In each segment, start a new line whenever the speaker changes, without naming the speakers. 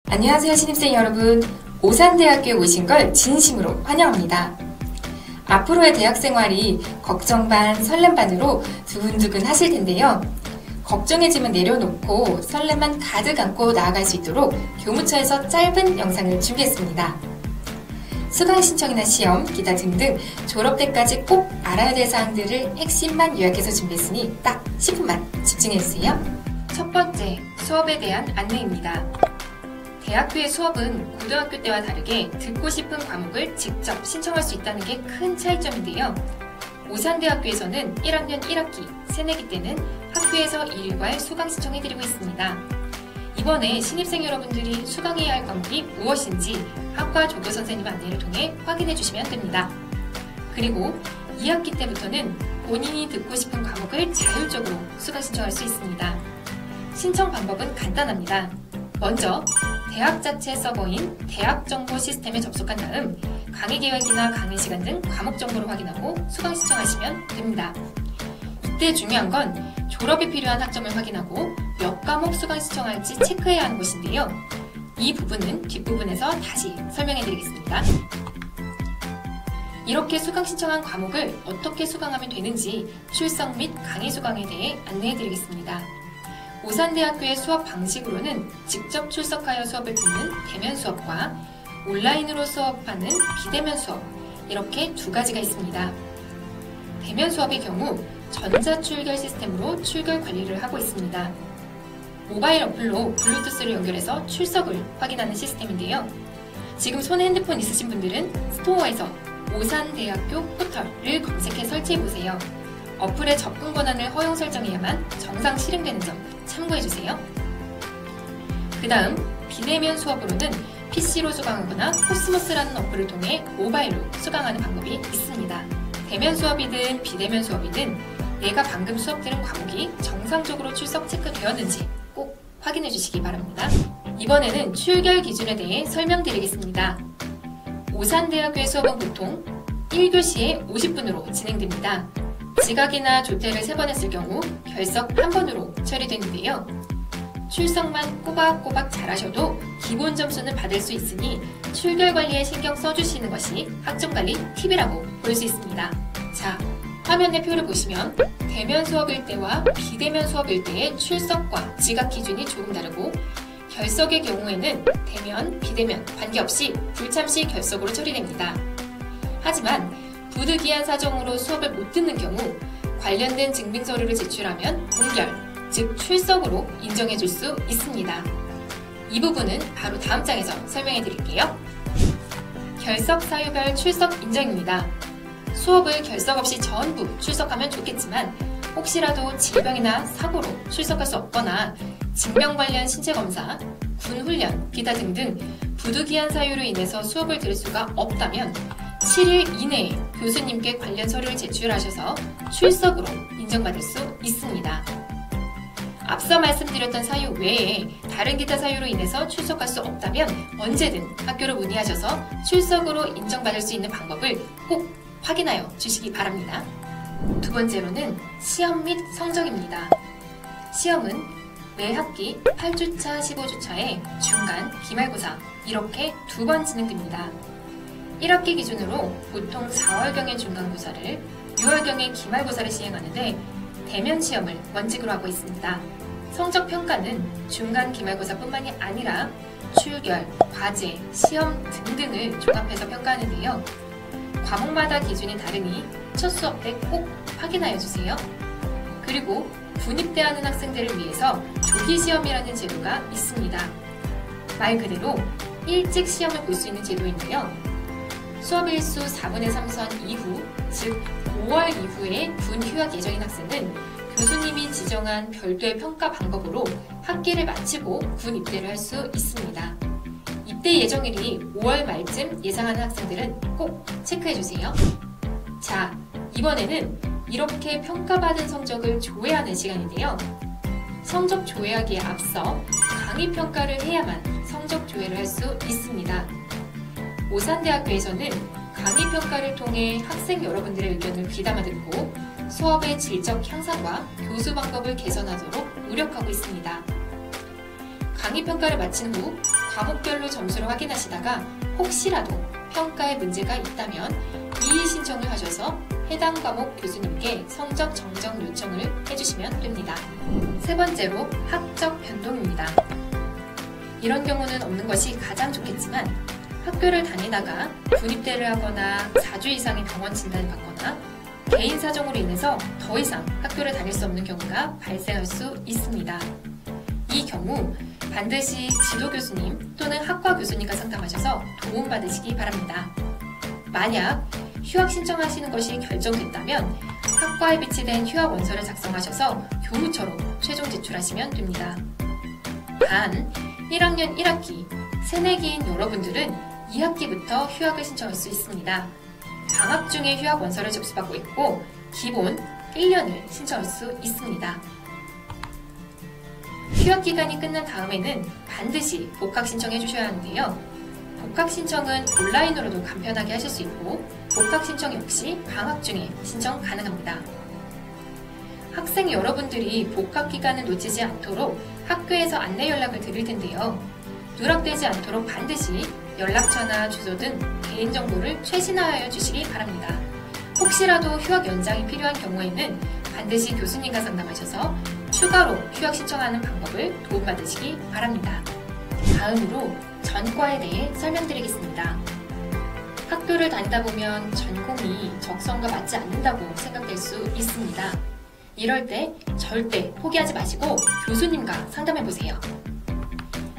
안녕하세요 신입생 여러분, 오산대학교에 오신 걸 진심으로 환영합니다. 앞으로의 대학생활이 걱정 반 설렘 반으로 두근두근 하실 텐데요. 걱정의 짐은 내려놓고 설렘만 가득 안고 나아갈 수 있도록 교무처에서 짧은 영상을 준비했습니다. 수강 신청이나 시험, 기타 등등 졸업 때까지 꼭 알아야 될 사항들을 핵심만 요약해서 준비했으니 딱 10분만 집중해주세요. 첫 번째, 수업에 대한 안내입니다. 대학교의 수업은 고등학교 때와 다르게 듣고 싶은 과목을 직접 신청할 수 있다는 게 큰 차이점인데요. 오산대학교에서는 1학년 1학기, 새내기 때는 학교에서 일괄 수강 신청해드리고 있습니다. 이번에 신입생 여러분들이 수강해야 할 과목이 무엇인지 학과 조교 선생님 안내를 통해 확인해 주시면 됩니다. 그리고 2학기 때부터는 본인이 듣고 싶은 과목을 자율적으로 수강 신청할 수 있습니다. 신청 방법은 간단합니다. 먼저 대학 자체 서버인 대학정보 시스템에 접속한 다음 강의 계획이나 강의 시간 등 과목 정보를 확인하고 수강 신청하시면 됩니다. 이때 중요한 건 졸업이 필요한 학점을 확인하고 몇 과목 수강 신청할지 체크해야 하는 것인데요. 이 부분은 뒷부분에서 다시 설명해 드리겠습니다. 이렇게 수강 신청한 과목을 어떻게 수강하면 되는지 출석 및 강의 수강에 대해 안내해 드리겠습니다. 오산대학교의 수업 방식으로는 직접 출석하여 수업을 듣는 대면 수업과 온라인으로 수업하는 비대면 수업, 이렇게 두 가지가 있습니다. 대면 수업의 경우 전자출결 시스템으로 출결 관리를 하고 있습니다. 모바일 어플로 블루투스를 연결해서 출석을 확인하는 시스템인데요. 지금 손에 핸드폰 있으신 분들은 스토어에서 오산대학교 포털을 검색해 설치해보세요. 어플의 접근 권한을 허용 설정해야만 정상 실행되는 점 참고해주세요. 그 다음 비대면 수업으로는 PC로 수강하거나 코스모스라는 어플을 통해 모바일로 수강하는 방법이 있습니다. 대면 수업이든 비대면 수업이든 내가 방금 수업 들은 과목이 정상적으로 출석 체크되었는지 꼭 확인해 주시기 바랍니다. 이번에는 출결 기준에 대해 설명드리겠습니다. 오산대학교의 수업은 보통 1교시에 50분으로 진행됩니다. 지각이나 조퇴를 3번 했을 경우 결석 1번으로 처리되는데요. 출석만 꼬박꼬박 잘하셔도 기본 점수는 받을 수 있으니 출결 관리에 신경 써주시는 것이 학점관리 팁이라고 볼 수 있습니다. 자, 화면의 표를 보시면 대면 수업일 때와 비대면 수업일 때의 출석과 지각 기준이 조금 다르고 결석의 경우에는 대면, 비대면 관계없이 불참 시 결석으로 처리됩니다. 하지만 부득이한 사정으로 수업을 못 듣는 경우 관련된 증빙서류를 제출하면 공결, 즉 출석으로 인정해 줄 수 있습니다. 이 부분은 바로 다음 장에서 설명해 드릴게요. 결석 사유별 출석 인정입니다. 수업을 결석 없이 전부 출석하면 좋겠지만 혹시라도 질병이나 사고로 출석할 수 없거나 징병 관련 신체검사, 군훈련, 기타 등등 부득이한 사유로 인해서 수업을 들을 수가 없다면 7일 이내에 교수님께 관련 서류를 제출하셔서 출석으로 인정받을 수 있습니다. 앞서 말씀드렸던 사유 외에 다른 기타 사유로 인해서 출석할 수 없다면 언제든 학교로 문의하셔서 출석으로 인정받을 수 있는 방법을 꼭 확인하여 주시기 바랍니다. 두 번째로는 시험 및 성적입니다. 시험은 매 학기 8주차, 15주차에 중간, 기말고사 이렇게 2번 진행됩니다. 1학기 기준으로 보통 4월경에 중간고사를, 6월경에 기말고사를 시행하는데 대면 시험을 원칙으로 하고 있습니다. 성적평가는 중간 기말고사뿐만이 아니라 출결, 과제, 시험 등등을 종합해서 평가하는데요. 과목마다 기준이 다르니 첫 수업 때 꼭 확인하여 주세요. 그리고 군입대하는 학생들을 위해서 조기시험이라는 제도가 있습니다. 말 그대로 일찍 시험을 볼 수 있는 제도인데요. 수업 일수 4분의 3선 이후, 즉 5월 이후에 군 휴학 예정인 학생은 교수님이 지정한 별도의 평가 방법으로 학기를 마치고 군 입대를 할 수 있습니다. 입대 예정일이 5월 말쯤 예상하는 학생들은 꼭 체크해주세요. 자, 이번에는 이렇게 평가받은 성적을 조회하는 시간인데요. 성적 조회하기에 앞서 강의 평가를 해야만 성적 조회를 할 수 있습니다. 오산대학교에서는 강의 평가를 통해 학생 여러분들의 의견을 귀담아 듣고 수업의 질적 향상과 교수 방법을 개선하도록 노력하고 있습니다. 강의 평가를 마친 후 과목별로 점수를 확인하시다가 혹시라도 평가에 문제가 있다면 이의 신청을 하셔서 해당 과목 교수님께 성적 정정 요청을 해주시면 됩니다. 세 번째로 학적 변동입니다. 이런 경우는 없는 것이 가장 좋겠지만 학교를 다니다가 군입대를 하거나 4주 이상의 병원 진단을 받거나 개인 사정으로 인해서 더 이상 학교를 다닐 수 없는 경우가 발생할 수 있습니다. 이 경우 반드시 지도교수님 또는 학과 교수님과 상담하셔서 도움받으시기 바랍니다. 만약 휴학 신청하시는 것이 결정됐다면 학과에 비치된 휴학 원서를 작성하셔서 교무처로 최종 제출하시면 됩니다. 단 1학년 1학기 새내기인 여러분들은 2학기부터 휴학을 신청할 수 있습니다. 방학 중에 휴학 원서를 접수받고 있고 기본 1년을 신청할 수 있습니다. 휴학 기간이 끝난 다음에는 반드시 복학 신청해 주셔야 하는데요. 복학 신청은 온라인으로도 간편하게 하실 수 있고 복학 신청 역시 방학 중에 신청 가능합니다. 학생 여러분들이 복학 기간을 놓치지 않도록 학교에서 안내 연락을 드릴 텐데요. 누락되지 않도록 반드시 연락처나 주소 등 개인정보를 최신화하여 주시기 바랍니다. 혹시라도 휴학 연장이 필요한 경우에는 반드시 교수님과 상담하셔서 추가로 휴학 신청하는 방법을 도움받으시기 바랍니다. 다음으로 전과에 대해 설명드리겠습니다. 학교를 다니다 보면 전공이 적성과 맞지 않는다고 생각될 수 있습니다. 이럴 때 절대 포기하지 마시고 교수님과 상담해보세요.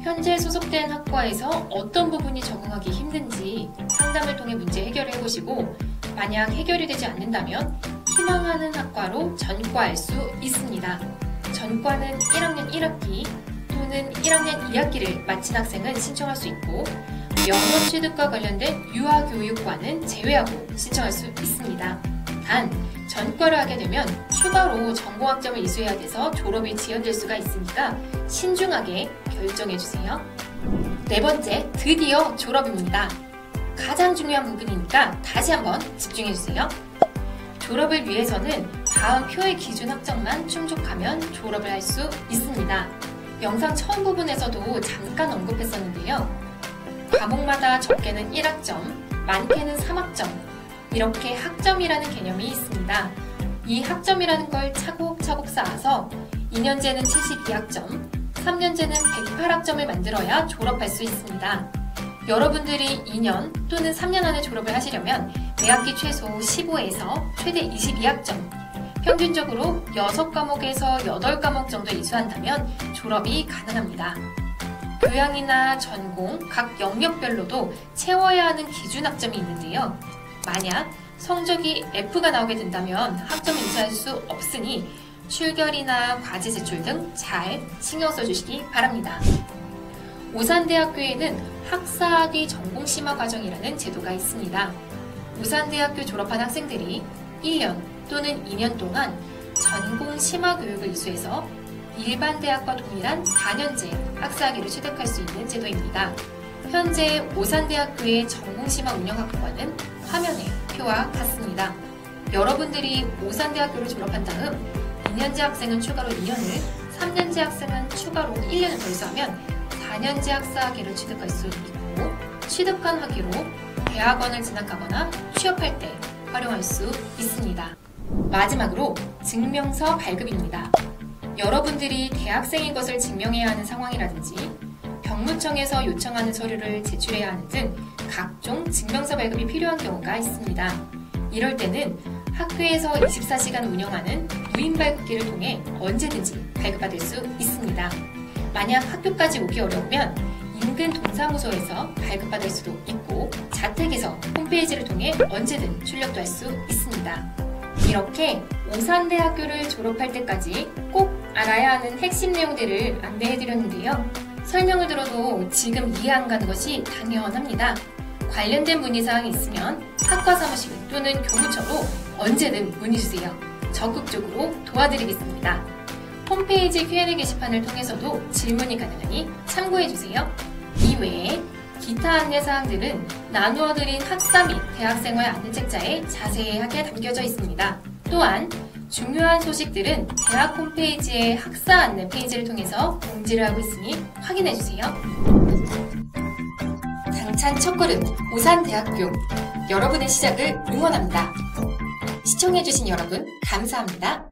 현재 소속된 학과에서 어떤 부분이 적응하기 힘든지 상담을 통해 문제 해결을 해보시고 만약 해결이 되지 않는다면 희망하는 학과로 전과할 수 있습니다. 전과는 1학년 1학기 또는 1학년 2학기를 마친 학생은 신청할 수 있고 영어 취득과 관련된 유아교육과는 제외하고 신청할 수 있습니다. 단, 전과를 하게 되면 추가로 전공학점을 이수해야 돼서 졸업이 지연될 수가 있으니까 신중하게 결정해주세요. 네 번째, 드디어 졸업입니다. 가장 중요한 부분이니까 다시 한번 집중해주세요. 졸업을 위해서는 다음 표의 기준 학점만 충족하면 졸업을 할 수 있습니다. 영상 처음 부분에서도 잠깐 언급했었는데요. 과목마다 적게는 1학점, 많게는 3학점 이렇게 학점이라는 개념이 있습니다. 이 학점이라는 걸 차곡차곡 쌓아서 2년제는 72학점, 3년제는 108학점을 만들어야 졸업할 수 있습니다. 여러분들이 2년 또는 3년 안에 졸업을 하시려면 매학기 최소 15에서 최대 22학점, 평균적으로 6과목에서 8과목 정도 이수한다면 졸업이 가능합니다. 교양이나 전공, 각 영역별로도 채워야 하는 기준 학점이 있는데요. 만약 성적이 F가 나오게 된다면 학점을 이수할 수 없으니 출결이나 과제 제출 등 잘 신경 써주시기 바랍니다. 오산대학교에는 학사학위 전공 심화 과정이라는 제도가 있습니다. 오산대학교 졸업한 학생들이 1년 또는 2년 동안 전공 심화 교육을 이수해서 일반 대학과 동일한 4년제 학사학위를 취득할 수 있는 제도입니다. 현재 오산대학교의 전공 심화 운영학과는 화면의 표와 같습니다. 여러분들이 오산대학교를 졸업한 다음 2년제 학생은 추가로 2년을, 3년제 학생은 추가로 1년을 더 이수하면 4년제 학사학위를 취득할 수 있고 취득한 학위로 대학원을 진학하거나 취업할 때 활용할 수 있습니다. 마지막으로 증명서 발급입니다. 여러분들이 대학생인 것을 증명해야 하는 상황이라든지 병무청에서 요청하는 서류를 제출해야 하는 등 각종 증명서 발급이 필요한 경우가 있습니다. 이럴 때는 학교에서 24시간 운영하는 무인 발급기를 통해 언제든지 발급받을 수 있습니다. 만약 학교까지 오기 어려우면 인근 동사무소에서 발급받을 수도 있고 자택에서 홈페이지를 통해 언제든 출력도 할 수 있습니다. 이렇게 오산대학교를 졸업할 때까지 꼭 알아야 하는 핵심 내용들을 안내해드렸는데요. 설명을 들어도 지금 이해 안 가는 것이 당연합니다. 관련된 문의사항이 있으면 학과 사무실 또는 교무처로 언제든 문의주세요. 적극적으로 도와드리겠습니다. 홈페이지 Q&A 게시판을 통해서도 질문이 가능하니 참고해주세요. 이외에 기타 안내사항들은 나누어드린 학사 및 대학생활 안내책자에 자세하게 담겨져 있습니다. 또한 중요한 소식들은 대학 홈페이지의 학사 안내 페이지를 통해서 공지를 하고 있으니 확인해주세요. 당찬 첫걸음 오산대학교, 여러분의 시작을 응원합니다. 시청해주신 여러분 감사합니다.